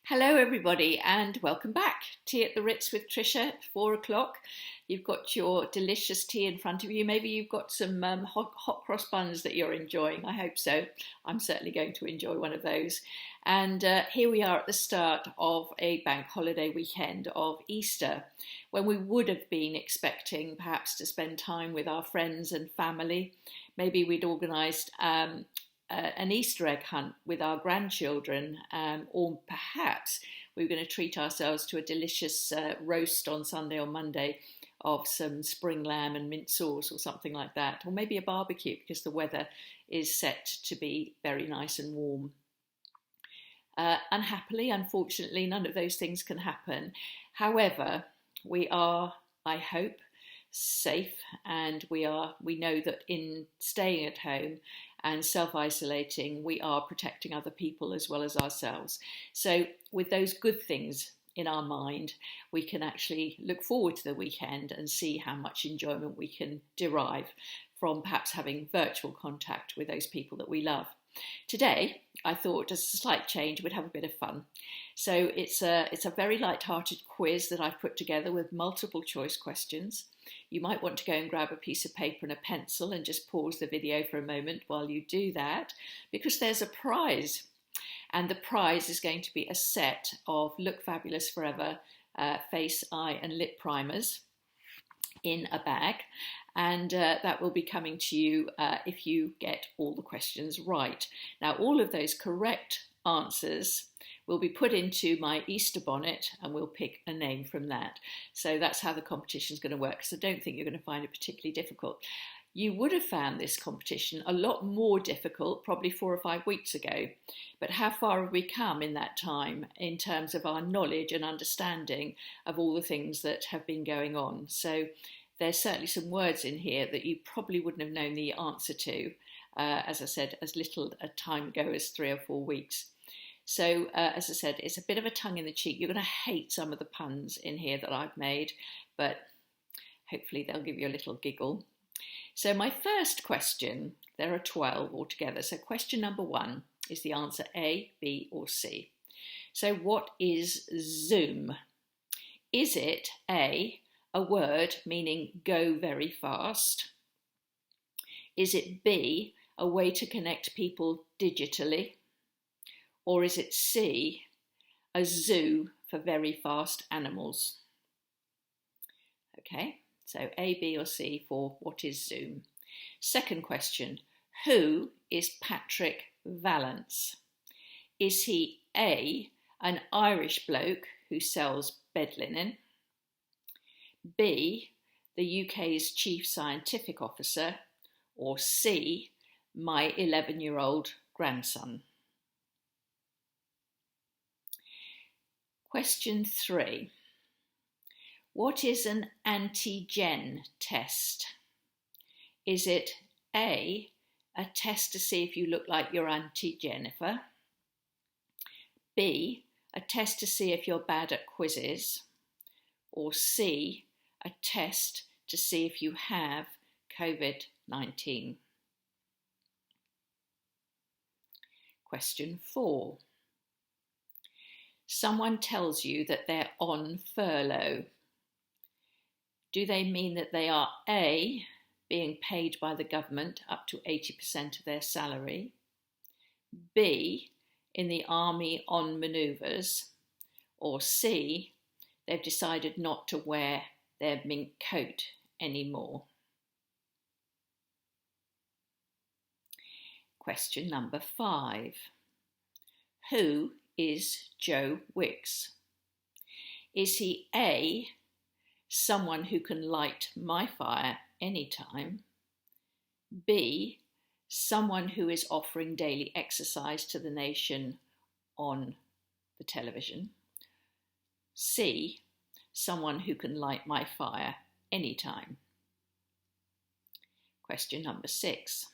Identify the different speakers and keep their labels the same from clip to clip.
Speaker 1: Hello, everybody, and welcome back. Tea at the Ritz with Tricia at 4 o'clock. You've got your delicious tea in front of you. Maybe you've got some hot cross buns that you're enjoying. I hope so. I'm certainly going to enjoy one of those. And here we are at the start of a bank holiday weekend of Easter, when we would have been expecting perhaps to spend time with our friends and family. Maybe we'd organised an Easter egg hunt with our grandchildren, or perhaps we were going to treat ourselves to a delicious roast on Sunday or Monday of some spring lamb and mint sauce or something like that, or maybe a barbecue because the weather is set to be very nice and warm. Unhappily, unfortunately, none of those things can happen. However, we are, I hope, safe, and we know that in staying at home and self-isolating, we are protecting other people as well as ourselves. So with those good things in our mind, we can actually look forward to the weekend and see how much enjoyment we can derive from perhaps having virtual contact with those people that we love. Today, I thought, as a slight change, we'd have a bit of fun. So it's a very light-hearted quiz that I've put together with multiple choice questions. You might want to go and grab a piece of paper and a pencil and just pause the video for a moment while you do that, because there's a prize. And the prize is going to be a set of Look Fabulous Forever face, eye and lip primers in a bag. And that will be coming to you if you get all the questions right. Now, all of those correct answers will be put into my Easter bonnet and we'll pick a name from that. So that's how the competition is going to work. So I don't think you're going to find it particularly difficult. You would have found this competition a lot more difficult probably 4 or 5 weeks ago. But how far have we come in that time in terms of our knowledge and understanding of all the things that have been going on? So there's certainly some words in here that you probably wouldn't have known the answer to, as I said, as little a time ago as 3 or 4 weeks. So, as I said, it's a bit of a tongue in the cheek. You're going to hate some of the puns in here that I've made, but hopefully they'll give you a little giggle. So my first question, there are 12 altogether. So question number 1 is the answer A, B or C. So what is Zoom? Is it A, a word meaning go very fast? Is it B, a way to connect people digitally? Or is it C, a zoo for very fast animals? Okay, so A, B or C for what is Zoom? Second question, who is Patrick Vallance? Is he A, an Irish bloke who sells bed linen? B, the UK's chief scientific officer? Or C, my 11-year-old grandson? Question 3. What is an antigen test? Is it A, a test to see if you look like your Auntie Jennifer? B, a test to see if you're bad at quizzes? Or C, a test to see if you have COVID-19? Question 4. Someone tells you that they're on furlough. Do they mean that they are A, being paid by the government up to 80% of their salary? B, in the army on manoeuvres? Or C, they've decided not to wear their mink coat anymore? Question number 5. Who is Joe Wicks? Is he A, someone who can light my fire anytime? B, someone who is offering daily exercise to the nation on the television? C, someone who can light my fire anytime? Question number 6.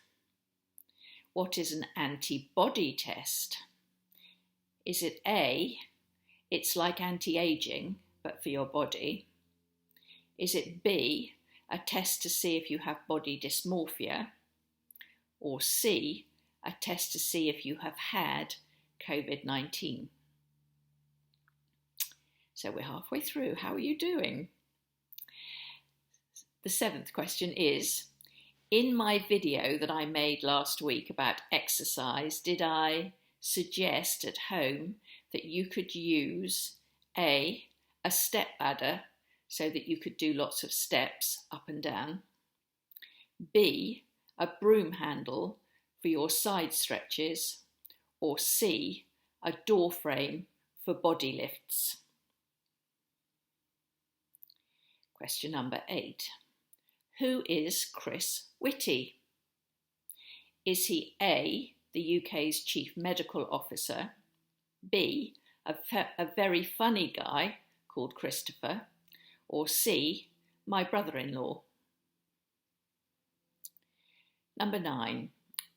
Speaker 1: What is an antibody test? Is it A, it's like anti-aging, but for your body? Is it B, a test to see if you have body dysmorphia? Or C, a test to see if you have had COVID-19? So we're halfway through. How are you doing? The 7th question is, in my video that I made last week about exercise, did I suggest at home that you could use a step ladder so that you could do lots of steps up and down, B, a broom handle for your side stretches, or C, a door frame for body lifts? Question number 8. Who is Chris Whitty? Is he A, the UK's Chief Medical Officer, B, a very funny guy called Christopher, or C, my brother-in-law? Number 9.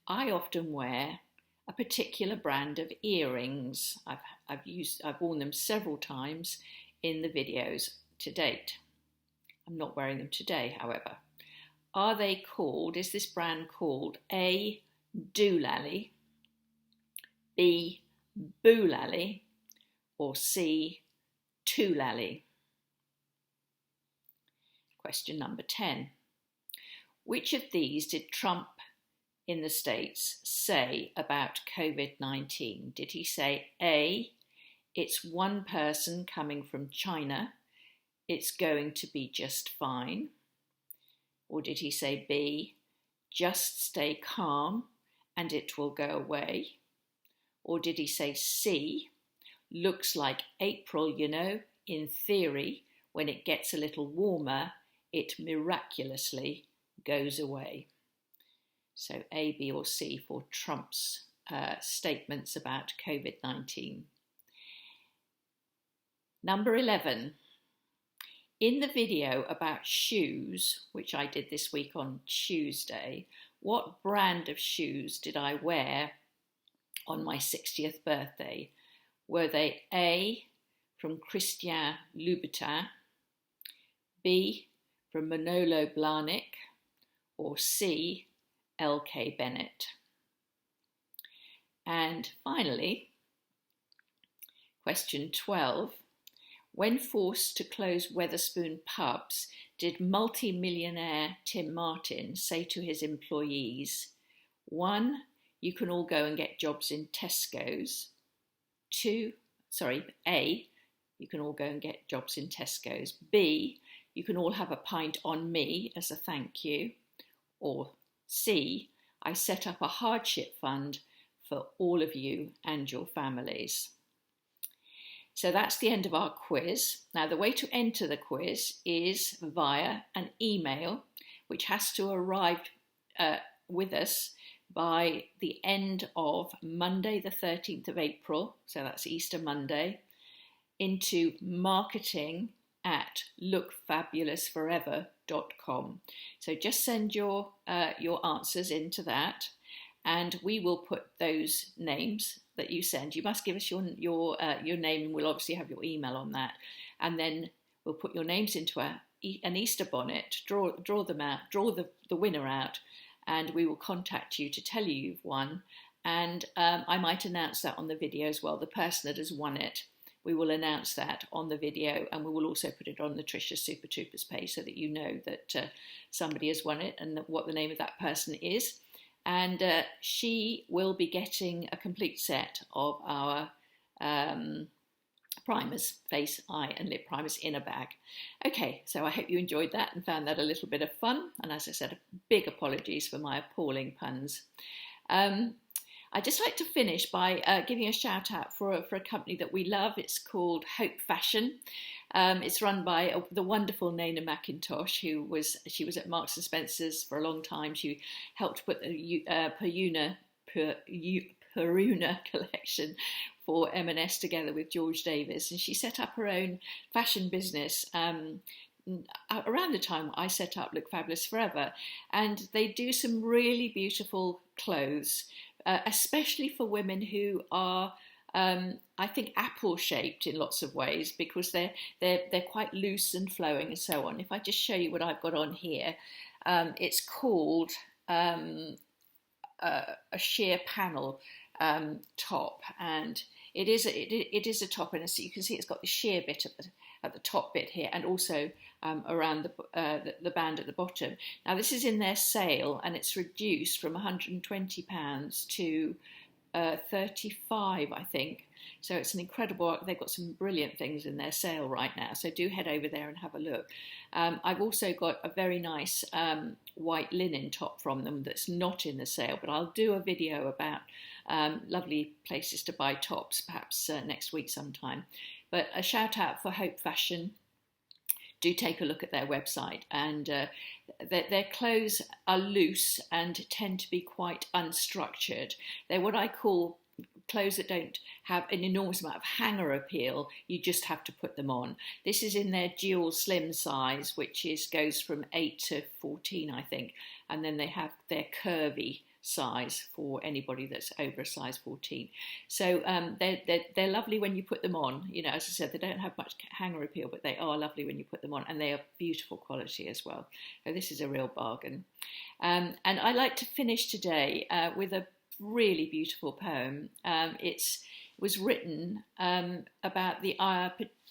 Speaker 1: I often wear a particular brand of earrings. I've worn them several times in the videos to date. I'm not wearing them today, however. Is this brand called A, Doolally, B, Boolally, or C, Toolally? Question number 10. Which of these did Trump in the States say about COVID-19? Did he say A, it's one person coming from China, it's going to be just fine? Or did he say B, just stay calm and it will go away? Or did he say C, looks like April, you know, in theory, when it gets a little warmer, it miraculously goes away? So A, B or C for Trump's statements about COVID-19. Number 11. In the video about shoes, which I did this week on Tuesday, what brand of shoes did I wear on my 60th birthday? Were they A, from Christian Louboutin, B, from Manolo Blahnik, or C, LK Bennett? And finally, question 12. When forced to close Wetherspoon pubs, did multi-millionaire Tim Martin say to his employees, 1, you can all go and get jobs in Tesco's. A, you can all go and get jobs in Tesco's. B, you can all have a pint on me as a thank you. Or C, I set up a hardship fund for all of you and your families. So that's the end of our quiz. Now, the way to enter the quiz is via an email, which has to arrive with us by the end of Monday, the 13th of April, so that's Easter Monday, into marketing@lookfabulousforever.com. So just send your answers into that, and we will put those names that you send. You must give us your name, and we'll obviously have your email on that. And then we'll put your names into an Easter bonnet, draw them out, draw the winner out, and we will contact you to tell you you've won. And I might announce that on the video as well. The person that has won it, we will announce that on the video, and we will also put it on the Tricia Super Troopers page so that you know that somebody has won it and what the name of that person is. And she will be getting a complete set of our primers, face, eye and lip primers in a bag. Okay, so I hope you enjoyed that and found that a little bit of fun. And as I said, big apologies for my appalling puns. I'd just like to finish by giving a shout out for a company that we love. It's called Hope Fashion. It's run by the wonderful Nana McIntosh, she was at Marks and Spencer's for a long time. She helped put the Peruna collection for M&S together with George Davis, and she set up her own fashion business around the time I set up Look Fabulous Forever, and they do some really beautiful clothes, especially for women who are I think apple-shaped in lots of ways, because they're quite loose and flowing and so on. If I just show you what I've got on here, it's called a sheer panel top, and It is a top, and you can see it's got the sheer bit at the top bit here, and also around the band at the bottom. Now this is in their sale, and it's reduced from £120 to 35, I think. So it's an incredible. They've got some brilliant things in their sale right now. So do head over there and have a look. I've also got a very nice white linen top from them that's not in the sale, but I'll do a video about lovely places to buy tops, perhaps next week sometime. But a shout out for Hope Fashion. Do take a look at their website, and their clothes are loose and tend to be quite unstructured. They're what I call clothes that don't have an enormous amount of hanger appeal. You just have to put them on. This is in their dual slim size, which goes from 8 to 14, I think, and then they have their curvy size for anybody that's over a size 14. So they're lovely when you put them on. You know, as I said, they don't have much hanger appeal, but they are lovely when you put them on, and they are beautiful quality as well. So this is a real bargain. And I like to finish today with a really beautiful poem. It was written about the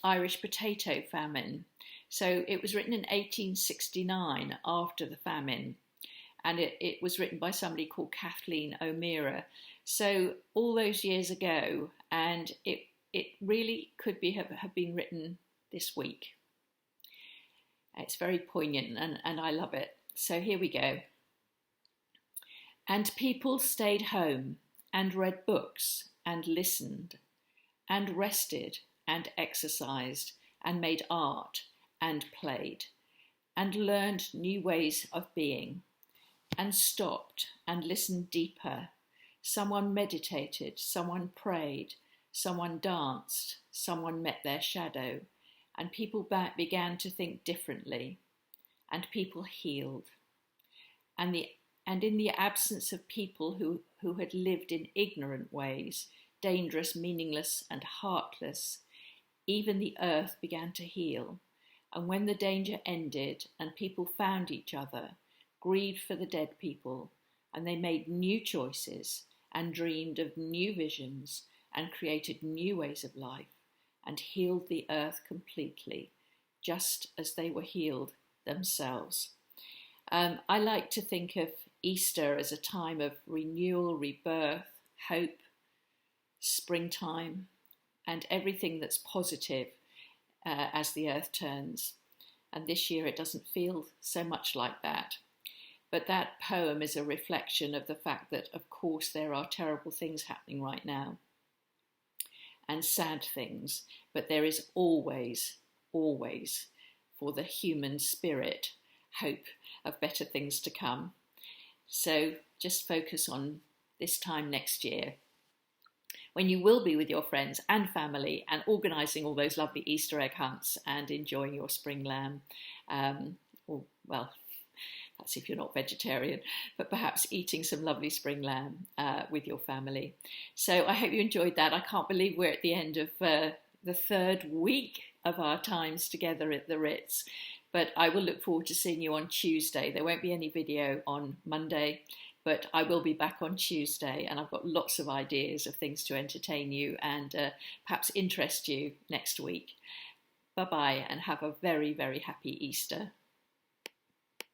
Speaker 1: Irish potato famine. So it was written in 1869 after the famine. And it was written by somebody called Kathleen O'Meara. So all those years ago, and it really could have been written this week. It's very poignant, and I love it. So here we go. And people stayed home and read books and listened and rested and exercised and made art and played and learned new ways of being, and stopped and listened deeper. Someone meditated, someone prayed, someone danced, someone met their shadow, and people began to think differently, and people healed. And in the absence of people who had lived in ignorant ways, dangerous, meaningless, and heartless, even the earth began to heal. And when the danger ended and people found each other, grieved for the dead people, and they made new choices and dreamed of new visions and created new ways of life and healed the earth completely, just as they were healed themselves. I like to think of Easter as a time of renewal, rebirth, hope, springtime, and everything that's positive as the earth turns. And this year it doesn't feel so much like that. But that poem is a reflection of the fact that, of course, there are terrible things happening right now and sad things, but there is always, always, for the human spirit, hope of better things to come. So just focus on this time next year, when you will be with your friends and family and organising all those lovely Easter egg hunts and enjoying your spring lamb, that's if you're not vegetarian, but perhaps eating some lovely spring lamb with your family. So I hope you enjoyed that. I can't believe we're at the end of the third week of our times together at the Ritz, but I will look forward to seeing you on Tuesday. There won't be any video on Monday, but I will be back on Tuesday, and I've got lots of ideas of things to entertain you and perhaps interest you next week. Bye-bye, and have a very, very happy Easter.